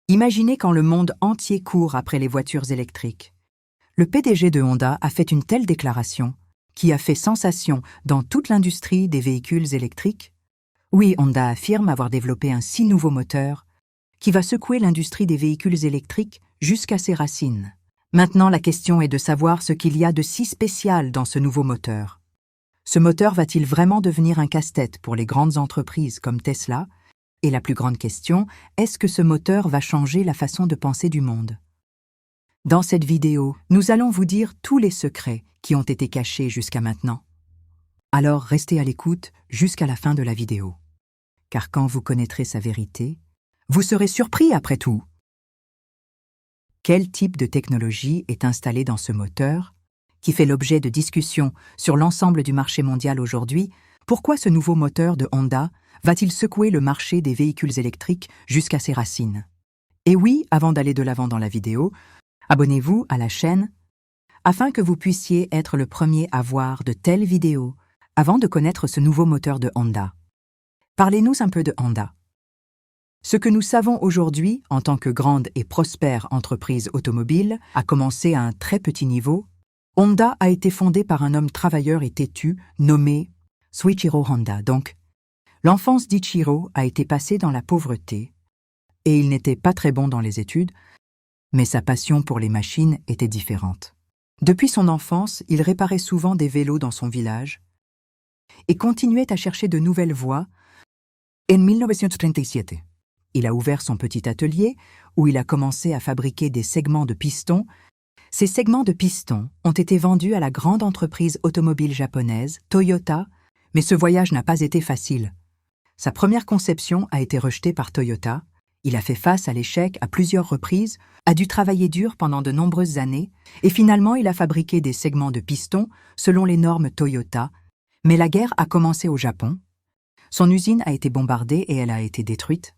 Imaginez quand le monde entier court après les voitures électriques. Le PDG de Honda a fait une telle déclaration qui a fait sensation dans toute l'industrie des véhicules électriques. Oui, Honda affirme avoir développé un si nouveau moteur qui va secouer l'industrie des véhicules électriques jusqu'à ses racines. Maintenant, la question est de savoir ce qu'il y a de si spécial dans ce nouveau moteur. Ce moteur va-t-il vraiment devenir un casse-tête pour les grandes entreprises comme Tesla? Et la plus grande question, est-ce que ce moteur va changer la façon de penser du monde? Dans cette vidéo, nous allons vous dire tous les secrets qui ont été cachés jusqu'à maintenant. Alors restez à l'écoute jusqu'à la fin de la vidéo. Car quand vous connaîtrez sa vérité, vous serez surpris après tout. Quel type de technologie est installé dans ce moteur, qui fait l'objet de discussions sur l'ensemble du marché mondial aujourd'hui? Pourquoi ce nouveau moteur de Honda va-t-il secouer le marché des véhicules électriques jusqu'à ses racines? Et oui, avant d'aller de l'avant dans la vidéo, abonnez-vous à la chaîne afin que vous puissiez être le premier à voir de telles vidéos avant de connaître ce nouveau moteur de Honda. Parlez-nous un peu de Honda. Ce que nous savons aujourd'hui en tant que grande et prospère entreprise automobile a commencé à un très petit niveau. Honda a été fondé par un homme travailleur et têtu nommé Soichiro Honda. Donc, l'enfance d'Ichiro a été passée dans la pauvreté et il n'était pas très bon dans les études, mais sa passion pour les machines était différente. Depuis son enfance, il réparait souvent des vélos dans son village et continuait à chercher de nouvelles voies. En 1937, il a ouvert son petit atelier où il a commencé à fabriquer des segments de pistons. Ces segments de pistons ont été vendus à la grande entreprise automobile japonaise, Toyota, mais ce voyage n'a pas été facile. Sa première conception a été rejetée par Toyota. Il a fait face à l'échec à plusieurs reprises, a dû travailler dur pendant de nombreuses années, et finalement il a fabriqué des segments de pistons selon les normes Toyota. Mais la guerre a commencé au Japon. Son usine a été bombardée et elle a été détruite.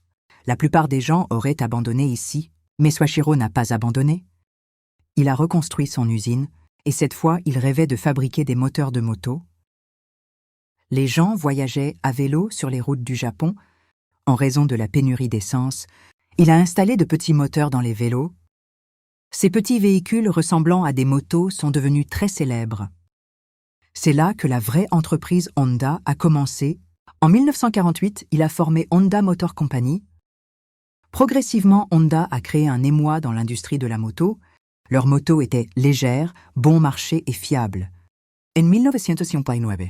La plupart des gens auraient abandonné ici, mais Soichiro n'a pas abandonné. Il a reconstruit son usine, et cette fois il rêvait de fabriquer des moteurs de moto. Les gens voyageaient à vélo sur les routes du Japon. En raison de la pénurie d'essence, il a installé de petits moteurs dans les vélos. Ces petits véhicules ressemblant à des motos sont devenus très célèbres. C'est là que la vraie entreprise Honda a commencé. En 1948, il a formé Honda Motor Company. Progressivement, Honda a créé un émoi dans l'industrie de la moto. Leurs motos étaient légères, bon marché et fiables. En 1959,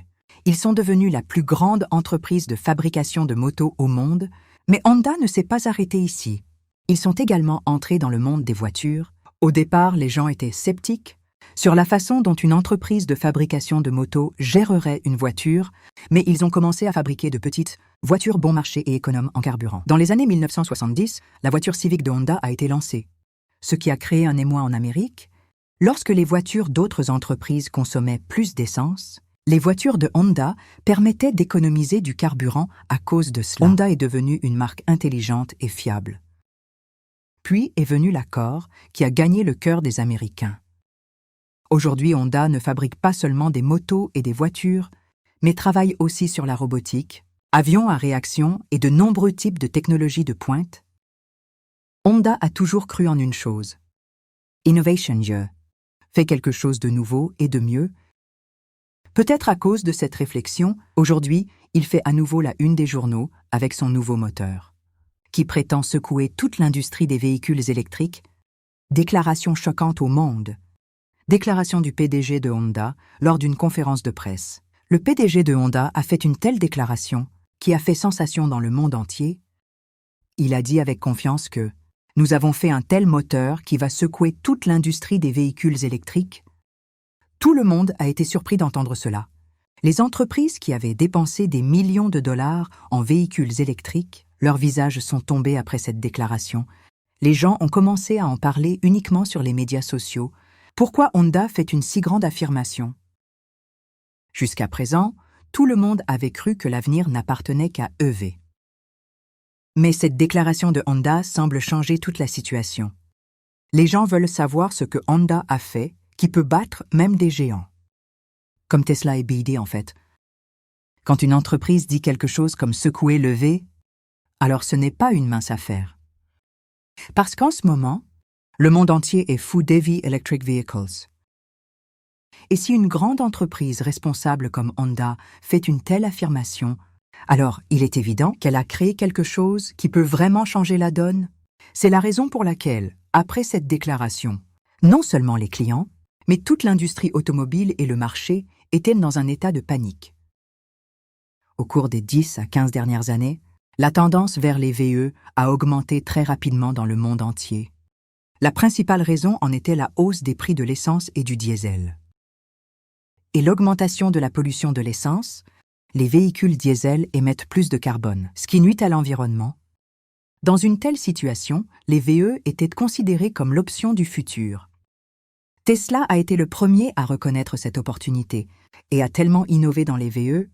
ils sont devenus la plus grande entreprise de fabrication de motos au monde, mais Honda ne s'est pas arrêté ici. Ils sont également entrés dans le monde des voitures. Au départ, les gens étaient sceptiques sur la façon dont une entreprise de fabrication de motos gérerait une voiture, mais ils ont commencé à fabriquer de petites voitures bon marché et économes en carburant. Dans les années 1970, la voiture Civic de Honda a été lancée, ce qui a créé un émoi en Amérique. Lorsque les voitures d'autres entreprises consommaient plus d'essence, les voitures de Honda permettaient d'économiser du carburant à cause de cela. Honda est devenue une marque intelligente et fiable. Puis est venu l'accord qui a gagné le cœur des Américains. Aujourd'hui, Honda ne fabrique pas seulement des motos et des voitures, mais travaille aussi sur la robotique, avions à réaction et de nombreux types de technologies de pointe. Honda a toujours cru en une chose. Innovation Year. Fait quelque chose de nouveau et de mieux. Peut-être à cause de cette réflexion, aujourd'hui, il fait à nouveau la une des journaux avec son nouveau moteur, qui prétend secouer toute l'industrie des véhicules électriques. Déclaration choquante au monde. Déclaration du PDG de Honda lors d'une conférence de presse. Le PDG de Honda a fait une telle déclaration qui a fait sensation dans le monde entier. Il a dit avec confiance que « Nous avons fait un tel moteur qui va secouer toute l'industrie des véhicules électriques ». Tout le monde a été surpris d'entendre cela. Les entreprises qui avaient dépensé des millions de dollars en véhicules électriques, leurs visages sont tombés après cette déclaration. Les gens ont commencé à en parler uniquement sur les médias sociaux. Pourquoi Honda fait une si grande affirmation? Jusqu'à présent, tout le monde avait cru que l'avenir n'appartenait qu'à EV. Mais cette déclaration de Honda semble changer toute la situation. Les gens veulent savoir ce que Honda a fait, qui peut battre même des géants. Comme Tesla et BYD en fait. Quand une entreprise dit quelque chose comme secouer le V, alors ce n'est pas une mince affaire. Parce qu'en ce moment, le monde entier est fou d'heavy electric vehicles. Et si une grande entreprise responsable comme Honda fait une telle affirmation, alors il est évident qu'elle a créé quelque chose qui peut vraiment changer la donne. C'est la raison pour laquelle, après cette déclaration, non seulement les clients, mais toute l'industrie automobile et le marché étaient dans un état de panique. Au cours des 10 à 15 dernières années, la tendance vers les VE a augmenté très rapidement dans le monde entier. La principale raison en était la hausse des prix de l'essence et du diesel. Et l'augmentation de la pollution de l'essence, les véhicules diesel émettent plus de carbone, ce qui nuit à l'environnement. Dans une telle situation, les VE étaient considérés comme l'option du futur. Tesla a été le premier à reconnaître cette opportunité et a tellement innové dans les VE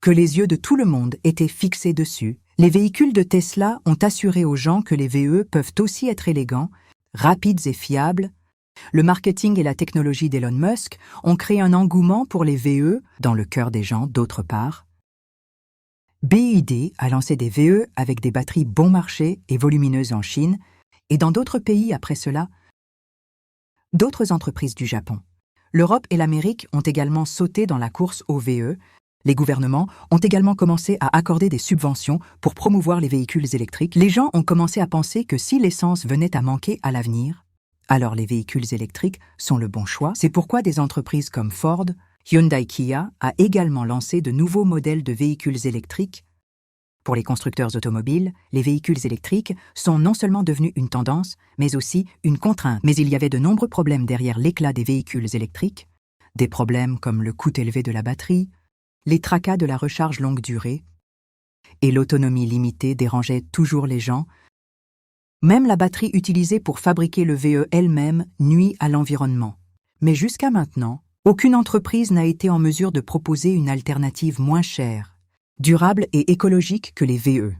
que les yeux de tout le monde étaient fixés dessus. Les véhicules de Tesla ont assuré aux gens que les VE peuvent aussi être élégants, rapides et fiables. Le marketing et la technologie d'Elon Musk ont créé un engouement pour les VE dans le cœur des gens d'autre part. BYD a lancé des VE avec des batteries bon marché et volumineuses en Chine et dans d'autres pays après cela. D'autres entreprises du Japon, l'Europe et l'Amérique ont également sauté dans la course aux VE. Les gouvernements ont également commencé à accorder des subventions pour promouvoir les véhicules électriques. Les gens ont commencé à penser que si l'essence venait à manquer à l'avenir, alors les véhicules électriques sont le bon choix. C'est pourquoi des entreprises comme Ford, Hyundai Kia a également lancé de nouveaux modèles de véhicules électriques. Pour les constructeurs automobiles, les véhicules électriques sont non seulement devenus une tendance, mais aussi une contrainte. Mais il y avait de nombreux problèmes derrière l'éclat des véhicules électriques, des problèmes comme le coût élevé de la batterie, les tracas de la recharge longue durée, et l'autonomie limitée dérangeait toujours les gens. Même la batterie utilisée pour fabriquer le VE elle-même nuit à l'environnement. Mais jusqu'à maintenant, aucune entreprise n'a été en mesure de proposer une alternative moins chère, durable et écologique que les VE.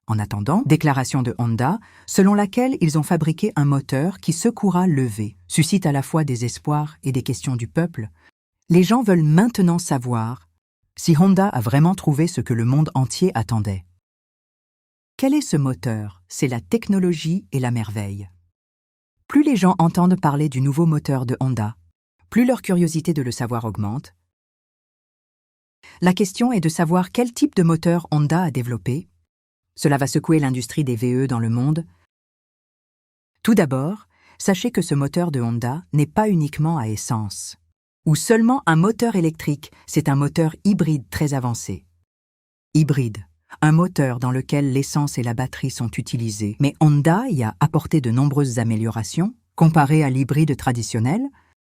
En attendant, déclaration de Honda, selon laquelle ils ont fabriqué un moteur qui secouera le V, suscite à la fois des espoirs et des questions du peuple. Les gens veulent maintenant savoir si Honda a vraiment trouvé ce que le monde entier attendait. Quel est ce moteur? C'est la technologie et la merveille. Plus les gens entendent parler du nouveau moteur de Honda, plus leur curiosité de le savoir augmente. La question est de savoir quel type de moteur Honda a développé. Cela va secouer l'industrie des VE dans le monde. Tout d'abord, sachez que ce moteur de Honda n'est pas uniquement à essence, ou seulement un moteur électrique, c'est un moteur hybride très avancé. Hybride, un moteur dans lequel l'essence et la batterie sont utilisées, mais Honda y a apporté de nombreuses améliorations, comparées à l'hybride traditionnel.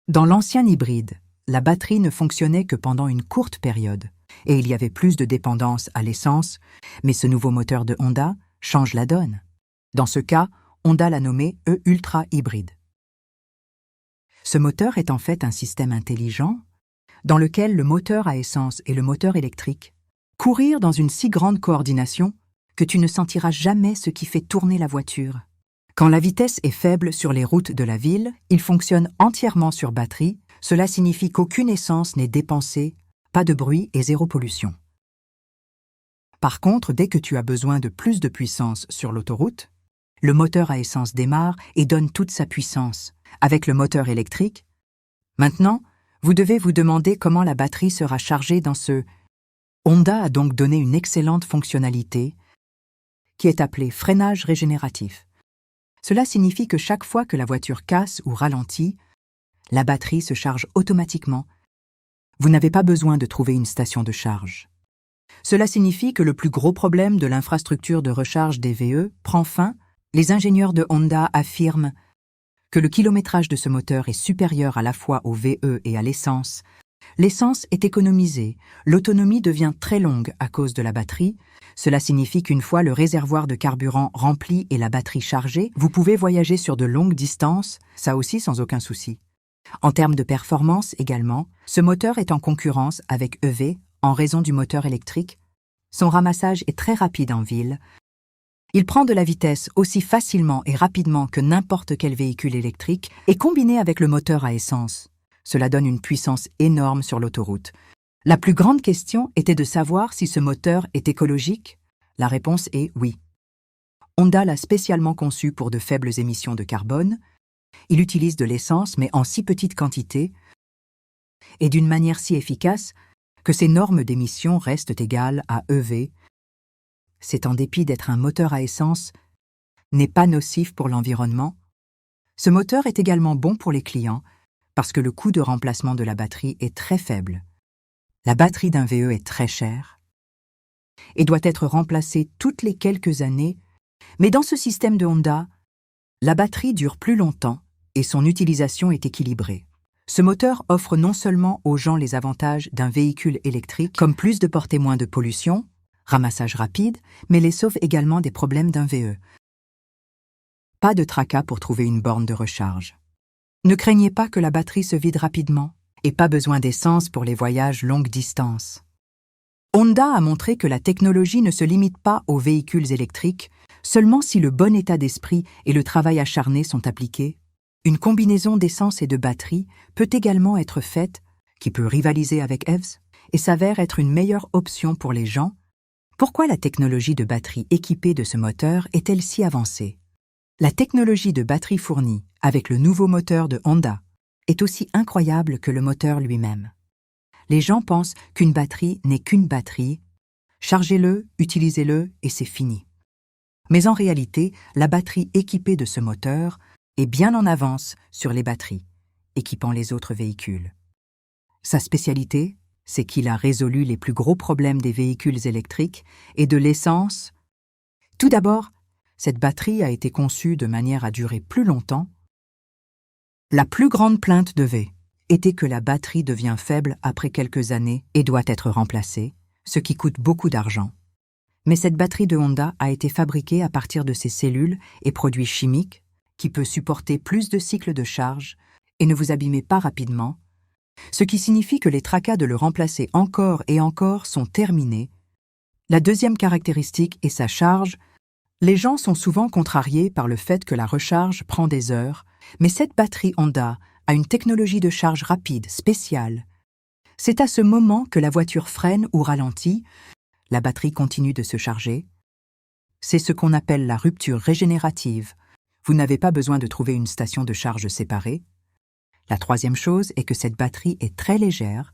Dans l'ancien hybride, la batterie ne fonctionnait que pendant une courte période, et il y avait plus de dépendance à l'essence, mais ce nouveau moteur de Honda change la donne. Dans ce cas, Honda l'a nommé E-Ultra Hybride. Ce moteur est en fait un système intelligent dans lequel le moteur à essence et le moteur électrique courir dans une si grande coordination que tu ne sentiras jamais ce qui fait tourner la voiture. Quand la vitesse est faible sur les routes de la ville, il fonctionne entièrement sur batterie. Cela signifie qu'aucune essence n'est dépensée, pas de bruit et zéro pollution. Par contre, dès que tu as besoin de plus de puissance sur l'autoroute, le moteur à essence démarre et donne toute sa puissance. Avec le moteur électrique, maintenant, vous devez vous demander comment la batterie sera chargée dans ce... Honda a donc donné une excellente fonctionnalité qui est appelée freinage régénératif. Cela signifie que chaque fois que la voiture casse ou ralentit, la batterie se charge automatiquement. Vous n'avez pas besoin de trouver une station de charge. Cela signifie que le plus gros problème de l'infrastructure de recharge des VE prend fin. Les ingénieurs de Honda affirment que le kilométrage de ce moteur est supérieur à la fois au VE et à l'essence. L'essence est économisée, l'autonomie devient très longue à cause de la batterie. Cela signifie qu'une fois le réservoir de carburant rempli et la batterie chargée, vous pouvez voyager sur de longues distances, ça aussi sans aucun souci. En termes de performance également, ce moteur est en concurrence avec EV en raison du moteur électrique. Son ramassage est très rapide en ville. Il prend de la vitesse aussi facilement et rapidement que n'importe quel véhicule électrique et combiné avec le moteur à essence. Cela donne une puissance énorme sur l'autoroute. La plus grande question était de savoir si ce moteur est écologique. La réponse est oui. Honda l'a spécialement conçu pour de faibles émissions de carbone. Il utilise de l'essence, mais en si petite quantité et d'une manière si efficace que ses normes d'émission restent égales à EV. C'est en dépit d'être un moteur à essence, n'est pas nocif pour l'environnement. Ce moteur est également bon pour les clients parce que le coût de remplacement de la batterie est très faible. La batterie d'un VE est très chère et doit être remplacée toutes les quelques années, mais dans ce système de Honda, la batterie dure plus longtemps et son utilisation est équilibrée. Ce moteur offre non seulement aux gens les avantages d'un véhicule électrique, comme plus de portée, moins de pollution, ramassage rapide, mais les sauve également des problèmes d'un VE. Pas de tracas pour trouver une borne de recharge. Ne craignez pas que la batterie se vide rapidement et pas besoin d'essence pour les voyages longue distance. Honda a montré que la technologie ne se limite pas aux véhicules électriques, seulement si le bon état d'esprit et le travail acharné sont appliqués. Une combinaison d'essence et de batterie peut également être faite, qui peut rivaliser avec EVs, et s'avère être une meilleure option pour les gens. Pourquoi la technologie de batterie équipée de ce moteur est-elle si avancée? La technologie de batterie fournie avec le nouveau moteur de Honda est aussi incroyable que le moteur lui-même. Les gens pensent qu'une batterie n'est qu'une batterie. Chargez-le, utilisez-le et c'est fini. Mais en réalité, la batterie équipée de ce moteur est bien en avance sur les batteries, équipant les autres véhicules. Sa spécialité, c'est qu'il a résolu les plus gros problèmes des véhicules électriques et de l'essence. Tout d'abord, cette batterie a été conçue de manière à durer plus longtemps. La plus grande plainte de V était que la batterie devient faible après quelques années et doit être remplacée, ce qui coûte beaucoup d'argent. Mais cette batterie de Honda a été fabriquée à partir de ces cellules et produits chimiques qui peut supporter plus de cycles de charge et ne vous abîmez pas rapidement, ce qui signifie que les tracas de le remplacer encore et encore sont terminés. La deuxième caractéristique est sa charge. Les gens sont souvent contrariés par le fait que la recharge prend des heures, mais cette batterie Honda a une technologie de charge rapide spéciale. C'est à ce moment que la voiture freine ou ralentit, la batterie continue de se charger. C'est ce qu'on appelle la rupture régénérative. Vous n'avez pas besoin de trouver une station de charge séparée. La troisième chose est que cette batterie est très légère.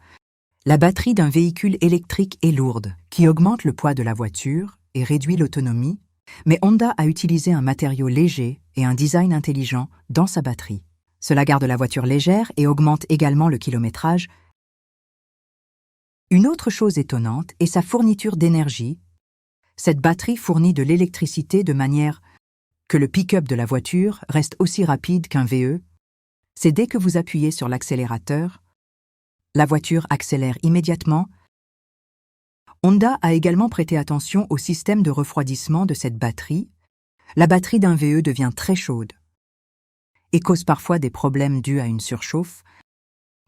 La batterie d'un véhicule électrique est lourde, qui augmente le poids de la voiture et réduit l'autonomie, mais Honda a utilisé un matériau léger et un design intelligent dans sa batterie. Cela garde la voiture légère et augmente également le kilométrage. Une autre chose étonnante est sa fourniture d'énergie. Cette batterie fournit de l'électricité de manière que le pick-up de la voiture reste aussi rapide qu'un VE. C'est dès que vous appuyez sur l'accélérateur, la voiture accélère immédiatement. Honda a également prêté attention au système de refroidissement de cette batterie. La batterie d'un VE devient très chaude et cause parfois des problèmes dus à une surchauffe,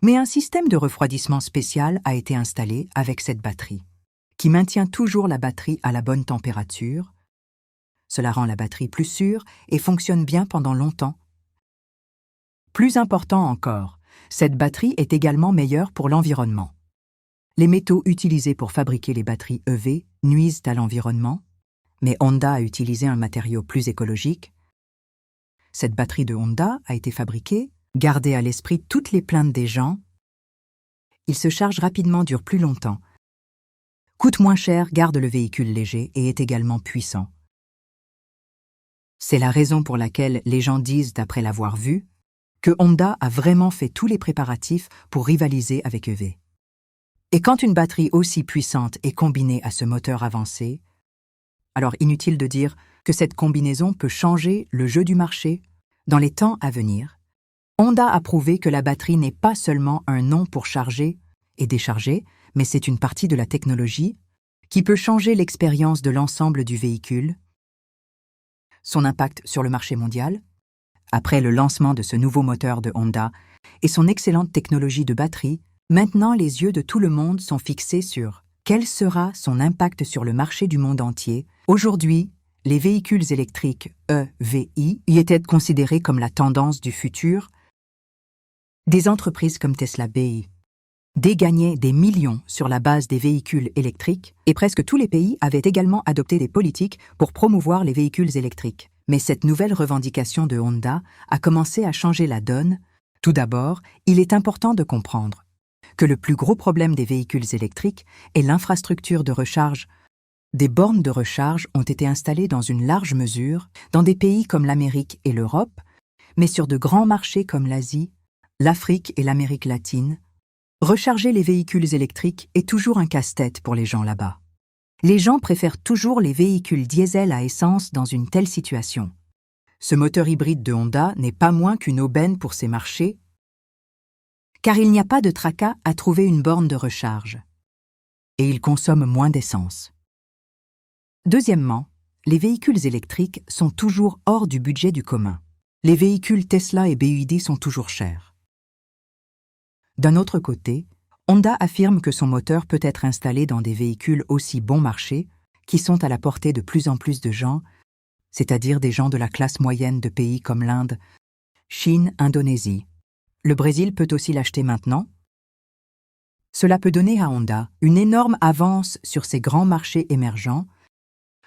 mais un système de refroidissement spécial a été installé avec cette batterie, qui maintient toujours la batterie à la bonne température. Cela rend la batterie plus sûre et fonctionne bien pendant longtemps. Plus important encore, cette batterie est également meilleure pour l'environnement. Les métaux utilisés pour fabriquer les batteries EV nuisent à l'environnement, mais Honda a utilisé un matériau plus écologique. Cette batterie de Honda a été fabriquée, gardez à l'esprit toutes les plaintes des gens. Il se charge rapidement, dure plus longtemps. Coûte moins cher, garde le véhicule léger et est également puissant. C'est la raison pour laquelle les gens disent, d'après l'avoir vu, que Honda a vraiment fait tous les préparatifs pour rivaliser avec EV. Et quand une batterie aussi puissante est combinée à ce moteur avancé, alors inutile de dire que cette combinaison peut changer le jeu du marché dans les temps à venir. Honda a prouvé que la batterie n'est pas seulement un nom pour charger et décharger, mais c'est une partie de la technologie qui peut changer l'expérience de l'ensemble du véhicule. Son impact sur le marché mondial, après le lancement de ce nouveau moteur de Honda et son excellente technologie de batterie, maintenant les yeux de tout le monde sont fixés sur quel sera son impact sur le marché du monde entier. Aujourd'hui, les véhicules électriques EVI y étaient considérés comme la tendance du futur. Des entreprises comme Tesla, BI, gagnait des millions sur la base des véhicules électriques et presque tous les pays avaient également adopté des politiques pour promouvoir les véhicules électriques. Mais cette nouvelle revendication de Honda a commencé à changer la donne. Tout d'abord, il est important de comprendre que le plus gros problème des véhicules électriques est l'infrastructure de recharge. Des bornes de recharge ont été installées dans une large mesure dans des pays comme l'Amérique et l'Europe, mais sur de grands marchés comme l'Asie, l'Afrique et l'Amérique latine. Recharger les véhicules électriques est toujours un casse-tête pour les gens là-bas. Les gens préfèrent toujours les véhicules diesel à essence dans une telle situation. Ce moteur hybride de Honda n'est pas moins qu'une aubaine pour ces marchés, car il n'y a pas de tracas à trouver une borne de recharge. Et il consomme moins d'essence. Deuxièmement, les véhicules électriques sont toujours hors du budget du commun. Les véhicules Tesla et BYD sont toujours chers. D'un autre côté, Honda affirme que son moteur peut être installé dans des véhicules aussi bon marché, qui sont à la portée de plus en plus de gens, c'est-à-dire des gens de la classe moyenne de pays comme l'Inde, Chine, Indonésie. Le Brésil peut aussi l'acheter maintenant. Cela peut donner à Honda une énorme avance sur ces grands marchés émergents.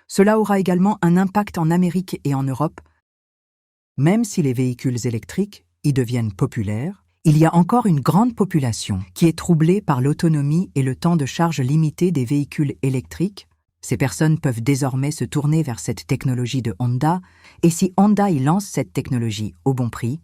Cela aura également un impact en Amérique et en Europe. Même si les véhicules électriques y deviennent populaires, il y a encore une grande population qui est troublée par l'autonomie et le temps de charge limité des véhicules électriques. Ces personnes peuvent désormais se tourner vers cette technologie de Honda, et si Honda y lance cette technologie au bon prix,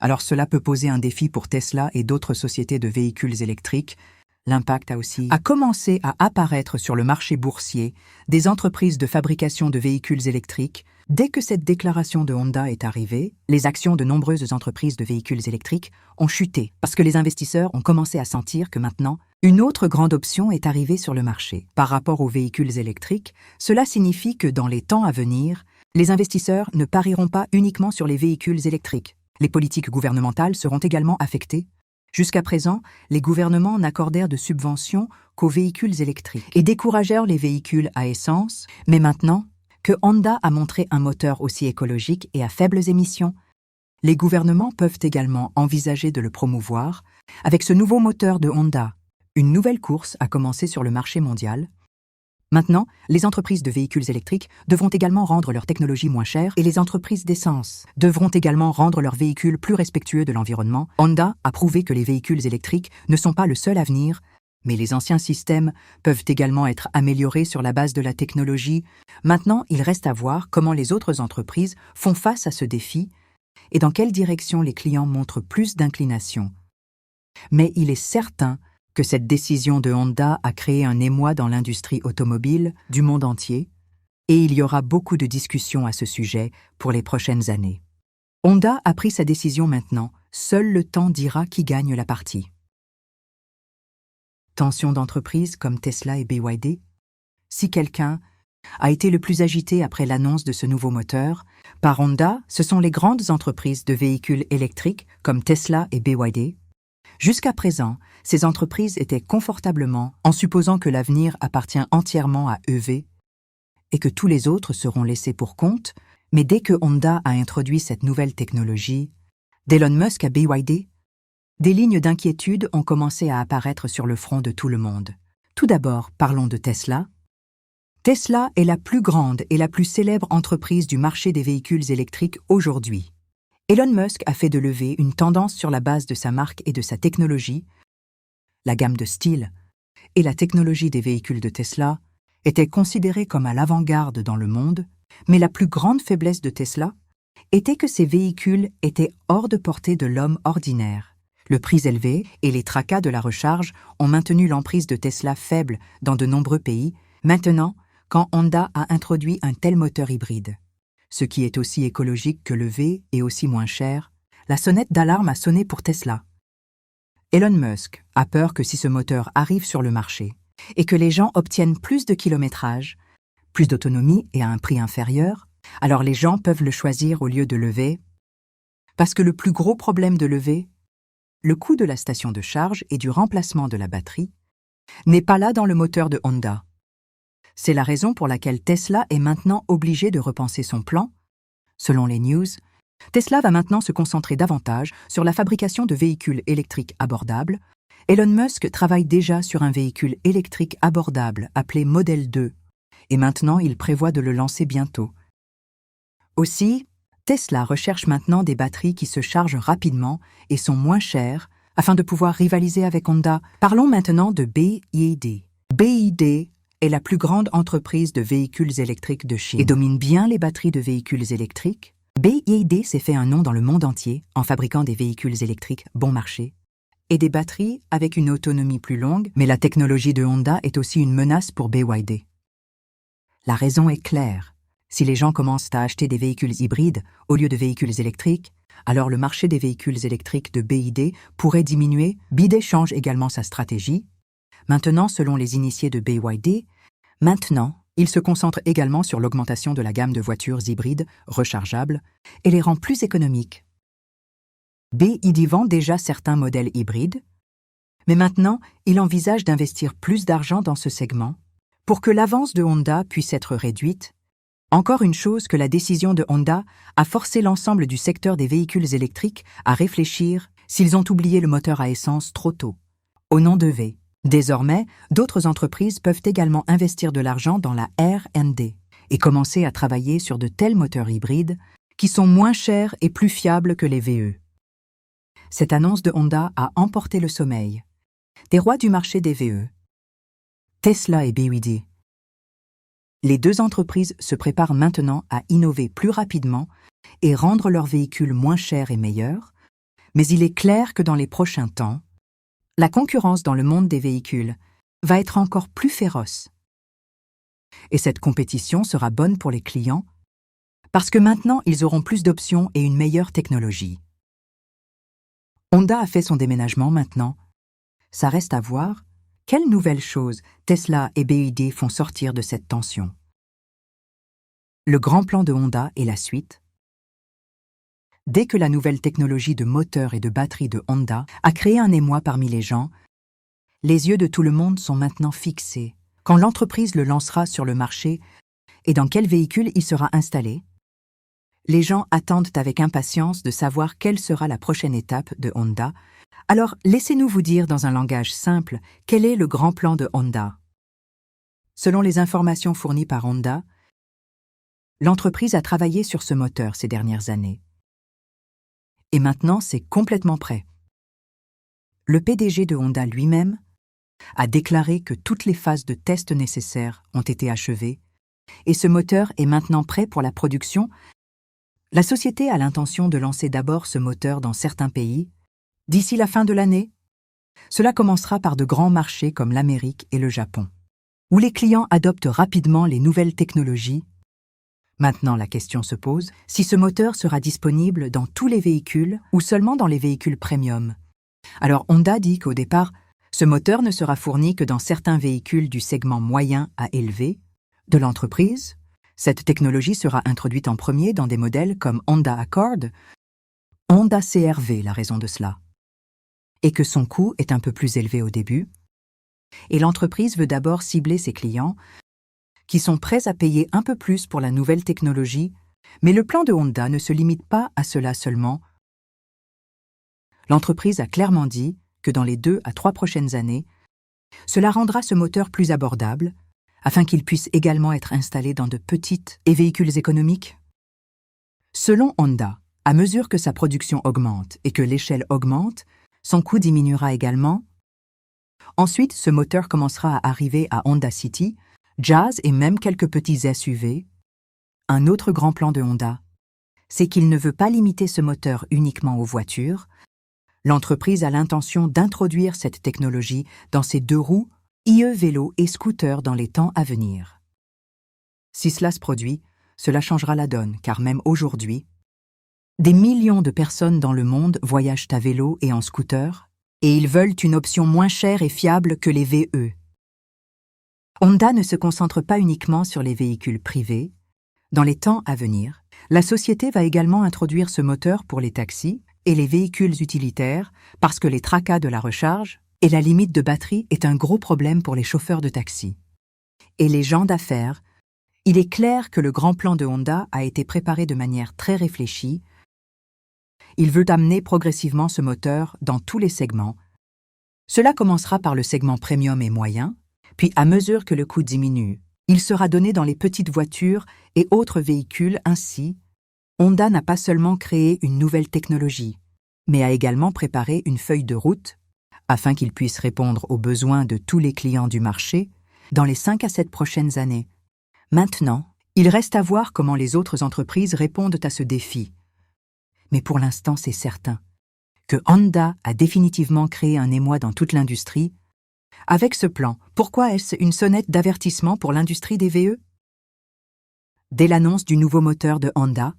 alors cela peut poser un défi pour Tesla et d'autres sociétés de véhicules électriques. L'impact a commencé à apparaître sur le marché boursier des entreprises de fabrication de véhicules électriques. Dès que cette déclaration de Honda est arrivée, les actions de nombreuses entreprises de véhicules électriques ont chuté parce que les investisseurs ont commencé à sentir que maintenant, une autre grande option est arrivée sur le marché. Par rapport aux véhicules électriques, cela signifie que dans les temps à venir, les investisseurs ne parieront pas uniquement sur les véhicules électriques. Les politiques gouvernementales seront également affectées. Jusqu'à présent, les gouvernements n'accordèrent de subventions qu'aux véhicules électriques et découragèrent les véhicules à essence, mais maintenant, que Honda a montré un moteur aussi écologique et à faibles émissions, les gouvernements peuvent également envisager de le promouvoir. Avec ce nouveau moteur de Honda, une nouvelle course a commencé sur le marché mondial. Maintenant, les entreprises de véhicules électriques devront également rendre leur technologie moins chère et les entreprises d'essence devront également rendre leurs véhicules plus respectueux de l'environnement. Honda a prouvé que les véhicules électriques ne sont pas le seul avenir, mais les anciens systèmes peuvent également être améliorés sur la base de la technologie. Maintenant, il reste à voir comment les autres entreprises font face à ce défi et dans quelle direction les clients montrent plus d'inclination. Mais il est certain que cette décision de Honda a créé un émoi dans l'industrie automobile du monde entier, et il y aura beaucoup de discussions à ce sujet pour les prochaines années. Honda a pris sa décision maintenant, seul le temps dira qui gagne la partie. Tensions d'entreprises comme Tesla et BYD. Si quelqu'un a été le plus agité après l'annonce de ce nouveau moteur, par Honda, ce sont les grandes entreprises de véhicules électriques comme Tesla et BYD. Jusqu'à présent, ces entreprises étaient confortablement en supposant que l'avenir appartient entièrement à EV et que tous les autres seront laissés pour compte, mais dès que Honda a introduit cette nouvelle technologie, d'Elon Musk à BYD, des lignes d'inquiétude ont commencé à apparaître sur le front de tout le monde. Tout d'abord, parlons de Tesla. Tesla est la plus grande et la plus célèbre entreprise du marché des véhicules électriques aujourd'hui. Elon Musk a fait de l'EV une tendance sur la base de sa marque et de sa technologie. La gamme de style et la technologie des véhicules de Tesla étaient considérées comme à l'avant-garde dans le monde, mais la plus grande faiblesse de Tesla était que ces véhicules étaient hors de portée de l'homme ordinaire. Le prix élevé et les tracas de la recharge ont maintenu l'emprise de Tesla faible dans de nombreux pays. Maintenant, quand Honda a introduit un tel moteur hybride, ce qui est aussi écologique que le V et aussi moins cher, la sonnette d'alarme a sonné pour Tesla. Elon Musk a peur que si ce moteur arrive sur le marché et que les gens obtiennent plus de kilométrage, plus d'autonomie et à un prix inférieur, alors les gens peuvent le choisir au lieu de l'EV, parce que le plus gros problème de l'EV, le coût de la station de charge et du remplacement de la batterie, n'est pas là dans le moteur de Honda. C'est la raison pour laquelle Tesla est maintenant obligé de repenser son plan. Selon les news, Tesla va maintenant se concentrer davantage sur la fabrication de véhicules électriques abordables Elon Musk travaille déjà sur un véhicule électrique abordable appelé Model 2, et maintenant il prévoit de le lancer bientôt. Aussi, Tesla recherche maintenant des batteries qui se chargent rapidement et sont moins chères afin de pouvoir rivaliser avec Honda. Parlons maintenant de BYD. BYD est la plus grande entreprise de véhicules électriques de Chine et domine bien les batteries de véhicules électriques. BYD s'est fait un nom dans le monde entier en fabriquant des véhicules électriques bon marché et des batteries avec une autonomie plus longue, mais la technologie de Honda est aussi une menace pour BYD. La raison est claire. Si les gens commencent à acheter des véhicules hybrides au lieu de véhicules électriques, alors le marché des véhicules électriques de BYD pourrait diminuer. BYD change également sa stratégie. Maintenant, selon les initiés de BYD, il se concentre également sur l'augmentation de la gamme de voitures hybrides rechargeables et les rend plus économiques. BYD vend déjà certains modèles hybrides, mais maintenant, il envisage d'investir plus d'argent dans ce segment pour que l'avance de Honda puisse être réduite. Encore une chose que la décision de Honda a forcé l'ensemble du secteur des véhicules électriques à réfléchir s'ils ont oublié le moteur à essence trop tôt, au nom de V. Désormais, d'autres entreprises peuvent également investir de l'argent dans la R&D et commencer à travailler sur de tels moteurs hybrides qui sont moins chers et plus fiables que les VE. Cette annonce de Honda a emporté le sommeil des rois du marché des VE, Tesla et BYD. Les deux entreprises se préparent maintenant à innover plus rapidement et rendre leurs véhicules moins chers et meilleurs, mais il est clair que dans les prochains temps, la concurrence dans le monde des véhicules va être encore plus féroce. Et cette compétition sera bonne pour les clients parce que maintenant ils auront plus d'options et une meilleure technologie. Honda a fait son déménagement maintenant. Ça reste à voir quelles nouvelles choses Tesla et BYD font sortir de cette tension. Le grand plan de Honda est la suite. Dès que la nouvelle technologie de moteur et de batterie de Honda a créé un émoi parmi les gens, les yeux de tout le monde sont maintenant fixés quand l'entreprise le lancera sur le marché et dans quel véhicule il sera installé. Les gens attendent avec impatience de savoir quelle sera la prochaine étape de Honda. Alors, laissez-nous vous dire dans un langage simple quel est le grand plan de Honda. Selon les informations fournies par Honda, l'entreprise a travaillé sur ce moteur ces dernières années. Et maintenant, c'est complètement prêt. Le PDG de Honda lui-même a déclaré que toutes les phases de test nécessaires ont été achevées et ce moteur est maintenant prêt pour la production. La société a l'intention de lancer d'abord ce moteur dans certains pays d'ici la fin de l'année. Cela commencera par de grands marchés comme l'Amérique et le Japon, où les clients adoptent rapidement les nouvelles technologies. Maintenant, la question se pose si ce moteur sera disponible dans tous les véhicules ou seulement dans les véhicules premium. Alors Honda dit qu'au départ, ce moteur ne sera fourni que dans certains véhicules du segment moyen à élevé de l'entreprise. Cette technologie sera introduite en premier dans des modèles comme Honda Accord, Honda CR-V, la raison de cela, et que son coût est un peu plus élevé au début. Et l'entreprise veut d'abord cibler ses clients qui sont prêts à payer un peu plus pour la nouvelle technologie, mais le plan de Honda ne se limite pas à cela seulement. L'entreprise a clairement dit que dans les 2 à 3 prochaines années, cela rendra ce moteur plus abordable, afin qu'il puisse également être installé dans de petites et véhicules économiques. Selon Honda, à mesure que sa production augmente et que l'échelle augmente, son coût diminuera également. Ensuite, ce moteur commencera à arriver à Honda City, Jazz et même quelques petits SUV. Un autre grand plan de Honda, c'est qu'il ne veut pas limiter ce moteur uniquement aux voitures. L'entreprise a l'intention d'introduire cette technologie dans ses 2 roues, IE vélos et scooters dans les temps à venir. Si cela se produit, cela changera la donne, car même aujourd'hui, des millions de personnes dans le monde voyagent à vélo et en scooter, et ils veulent une option moins chère et fiable que les VE. Honda ne se concentre pas uniquement sur les véhicules privés. Dans les temps à venir, la société va également introduire ce moteur pour les taxis et les véhicules utilitaires parce que les tracas de la recharge et la limite de batterie est un gros problème pour les chauffeurs de taxi. Et les gens d'affaires, il est clair que le grand plan de Honda a été préparé de manière très réfléchie. Il veut amener progressivement ce moteur dans tous les segments, Cela commencera par le segment premium et moyen, puis à mesure que le coût diminue, il sera donné dans les petites voitures et autres véhicules. Ainsi, Honda n'a pas seulement créé une nouvelle technologie, mais a également préparé une feuille de route afin qu'il puisse répondre aux besoins de tous les clients du marché dans les 5 à 7 prochaines années. Maintenant, il reste à voir comment les autres entreprises répondent à ce défi. Mais pour l'instant, c'est certain que Honda a définitivement créé un émoi dans toute l'industrie. Avec ce plan, pourquoi est-ce une sonnette d'avertissement pour l'industrie des VE? Dès l'annonce du nouveau moteur de Honda,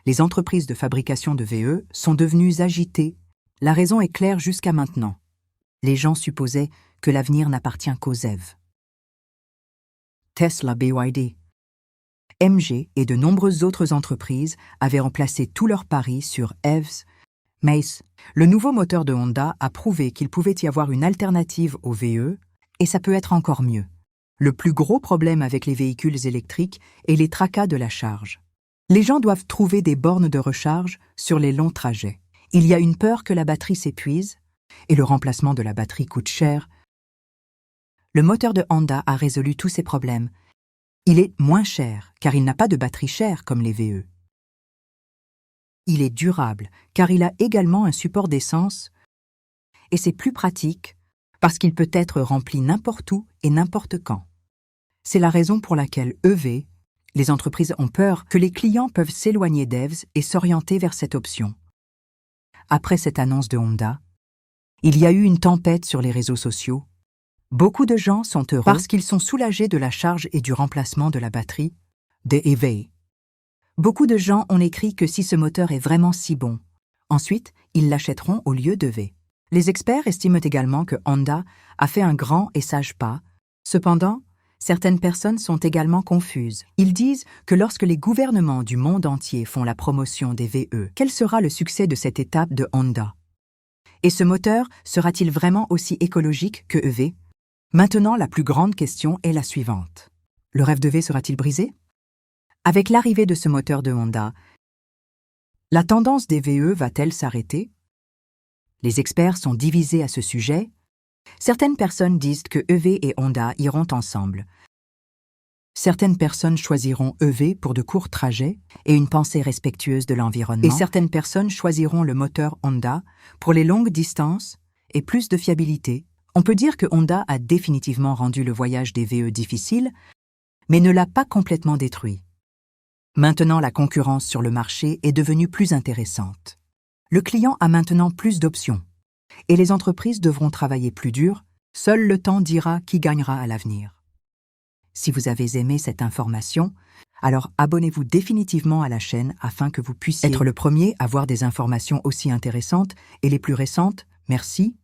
les entreprises de fabrication de VE sont devenues agitées. La raison est claire jusqu'à maintenant. Les gens supposaient que l'avenir n'appartient qu'aux EV. Tesla, BYD, MG et de nombreuses autres entreprises avaient remplacé tous leurs paris sur EVs. Mais le nouveau moteur de Honda a prouvé qu'il pouvait y avoir une alternative au VE, et ça peut être encore mieux. Le plus gros problème avec les véhicules électriques est les tracas de la charge. Les gens doivent trouver des bornes de recharge sur les longs trajets. Il y a une peur que la batterie s'épuise, et le remplacement de la batterie coûte cher. Le moteur de Honda a résolu tous ces problèmes. Il est moins cher, car il n'a pas de batterie chère comme les VE. Il est durable, car il a également un support d'essence, et c'est plus pratique, parce qu'il peut être rempli n'importe où et n'importe quand. C'est la raison pour laquelle EV, les entreprises ont peur que les clients peuvent s'éloigner d'EVs et s'orienter vers cette option. Après cette annonce de Honda, il y a eu une tempête sur les réseaux sociaux. Beaucoup de gens sont heureux parce qu'ils sont soulagés de la charge et du remplacement de la batterie des EV. Beaucoup de gens ont écrit que si ce moteur est vraiment si bon, ensuite, ils l'achèteront au lieu d'EV. Les experts estiment également que Honda a fait un grand et sage pas. Cependant, certaines personnes sont également confuses. Ils disent que lorsque les gouvernements du monde entier font la promotion des VE, quel sera le succès de cette étape de Honda? Et ce moteur sera-t-il vraiment aussi écologique que EV? Maintenant, la plus grande question est la suivante. Le rêve d'EV sera-t-il brisé? Avec l'arrivée de ce moteur de Honda, la tendance des VE va-t-elle s'arrêter? Les experts sont divisés à ce sujet. Certaines personnes disent que EV et Honda iront ensemble. Certaines personnes choisiront EV pour de courts trajets et une pensée respectueuse de l'environnement. Et certaines personnes choisiront le moteur Honda pour les longues distances et plus de fiabilité. On peut dire que Honda a définitivement rendu le voyage des VE difficile, mais ne l'a pas complètement détruit. Maintenant, la concurrence sur le marché est devenue plus intéressante. Le client a maintenant plus d'options, et les entreprises devront travailler plus dur. Seul le temps dira qui gagnera à l'avenir. Si vous avez aimé cette information, alors abonnez-vous définitivement à la chaîne afin que vous puissiez être le premier à voir des informations aussi intéressantes et les plus récentes. Merci.